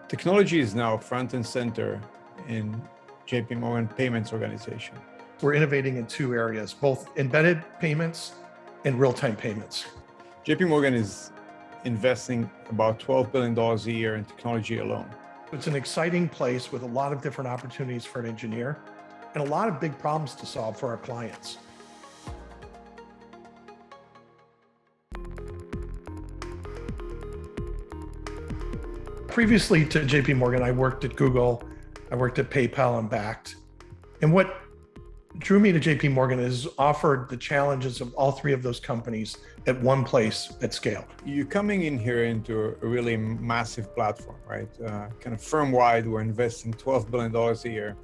Technology is now front and center in JPMorgan payments organization. We're innovating in two areas, both embedded payments and real-time payments. JPMorgan is investing about $12 billion a year in technology alone. It's an exciting place with a lot of different opportunities for an engineer and a lot of big problems to solve for our clients. Previously to JPMorgan, I worked at Google, I worked at PayPal and Bakkt. And what drew me to JPMorgan is offered the challenges of all three of those companies at one place at scale. You're coming in here into a really massive platform, right? Kind of firm-wide, we're investing $12 billion a year.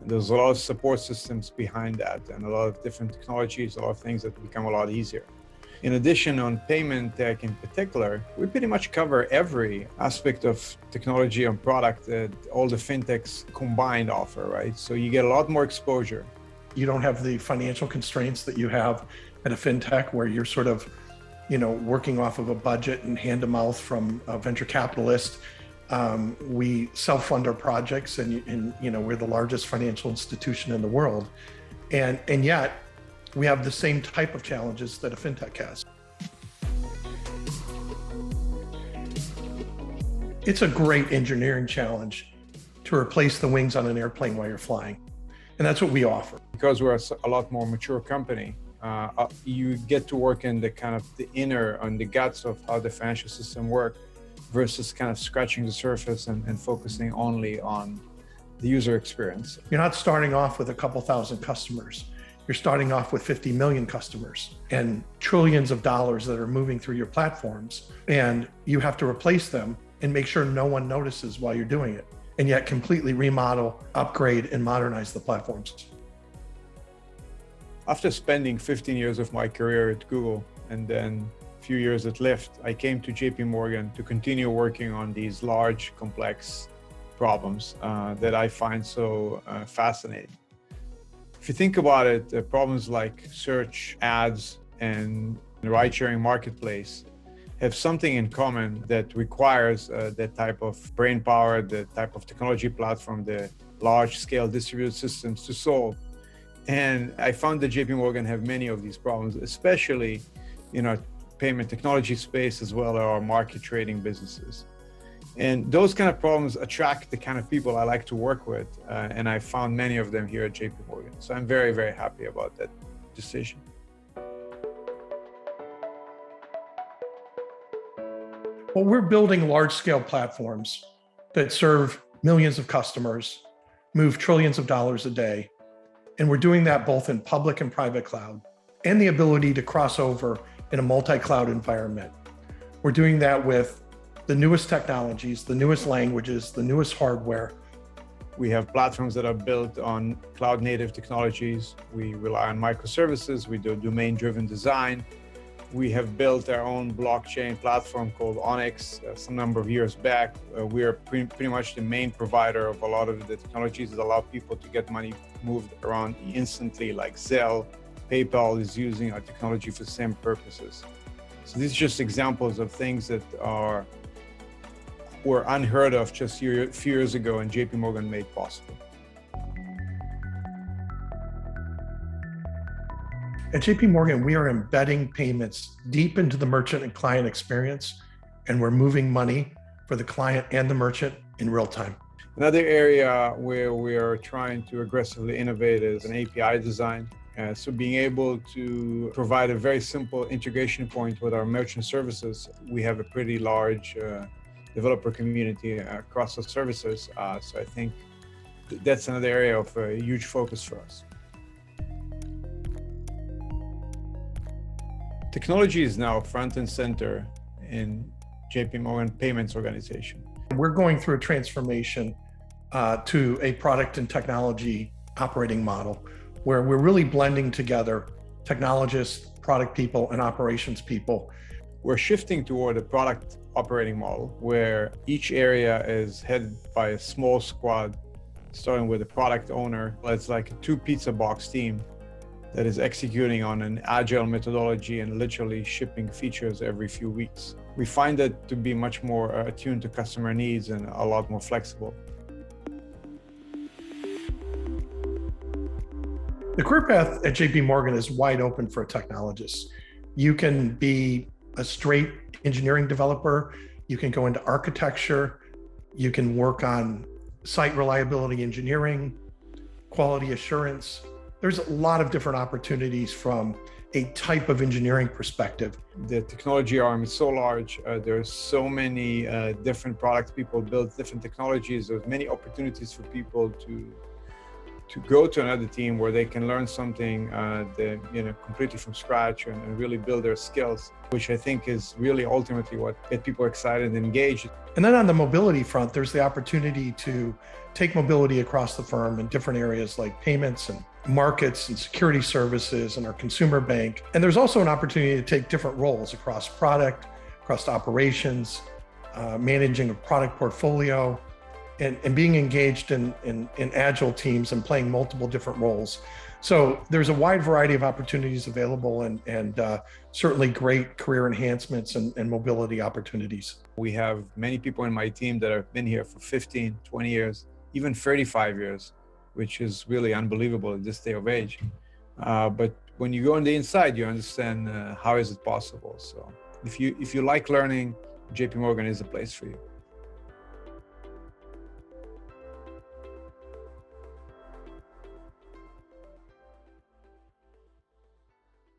And there's a lot of support systems behind that and a lot of different technologies, a lot of things that become a lot easier. In addition, on payment tech in particular, we pretty much cover every aspect of technology and product that all the fintechs combined offer, right? So you get a lot more exposure. You don't have the financial constraints that you have at a fintech where you're sort of, working off of a budget and hand to mouth from a venture capitalist. We self-fund our projects and we're the largest financial institution in the world. And yet we have the same type of challenges that a fintech has. It's a great engineering challenge to replace the wings on an airplane while you're flying. And that's what we offer. Because we're a lot more mature company, you get to work in the inner, on the guts of how the financial system works versus kind of scratching the surface and focusing only on the user experience. You're not starting off with a couple thousand customers. You're starting off with 50 million customers and trillions of dollars that are moving through your platforms. And you have to replace them and make sure no one notices while you're doing it, and yet completely remodel, upgrade, and modernize the platforms. After spending 15 years of my career at Google and then a few years at Lyft, I came to JPMorgan to continue working on these large, complex problems that I find so fascinating. If you think about it, problems like search, ads, and ride-sharing marketplace have something in common that requires that type of brain power, the type of technology platform, the large-scale distributed systems to solve. And I found that JPMorgan have many of these problems, especially in our payment technology space as well as our market trading businesses. And those kind of problems attract the kind of people I like to work with. And I found many of them here at JPMorgan. So I'm very, very happy about that decision. Well, we're building large-scale platforms that serve millions of customers, move trillions of dollars a day. And we're doing that both in public and private cloud, and the ability to cross over in a multi-cloud environment. We're doing that with the newest technologies, the newest languages, the newest hardware. We have platforms that are built on cloud-native technologies. We rely on microservices. We do domain-driven design. We have built our own blockchain platform called Onyx some number of years back. We are pretty much the main provider of a lot of the technologies that allow people to get money moved around instantly, like Zelle. PayPal is using our technology for the same purposes. So these are just examples of things that were unheard of just a few years ago and JPMorgan made possible. At JPMorgan, we are embedding payments deep into the merchant and client experience, and we're moving money for the client and the merchant in real time. Another area where we are trying to aggressively innovate is an API design. So being able to provide a very simple integration point with our merchant services, we have a pretty large developer community across the services. So I think that's another area of a huge focus for us. Technology is now front and center in JPMorgan payments organization. We're going through a transformation to a product and technology operating model where we're really blending together technologists, product people, and operations people. We're shifting toward a product operating model where each area is headed by a small squad, starting with a product owner. It's like a 2 pizza box team that is executing on an agile methodology and literally shipping features every few weeks. We find it to be much more attuned to customer needs and a lot more flexible. The career path at JPMorgan is wide open for a technologist. You can be a straight engineering developer. You can go into architecture. You can work on site reliability engineering, quality assurance. There's a lot of different opportunities from a type of engineering perspective. The technology arm is so large. There's so many different products people build, different technologies. There's many opportunities for people to go to another team where they can learn something completely from scratch and really build their skills, which I think is really ultimately what gets people excited and engaged. And then on the mobility front, there's the opportunity to take mobility across the firm in different areas like payments and markets and security services and our consumer bank. And there's also an opportunity to take different roles across product, across operations, managing a product portfolio, and being engaged in agile teams and playing multiple different roles. So there's a wide variety of opportunities available and certainly great career enhancements and mobility opportunities. We have many people in my team that have been here for 15, 20 years, even 35 years, which is really unbelievable at this day of age. But when you go on the inside, you understand how is it possible. So if you like learning, JPMorgan is the place for you.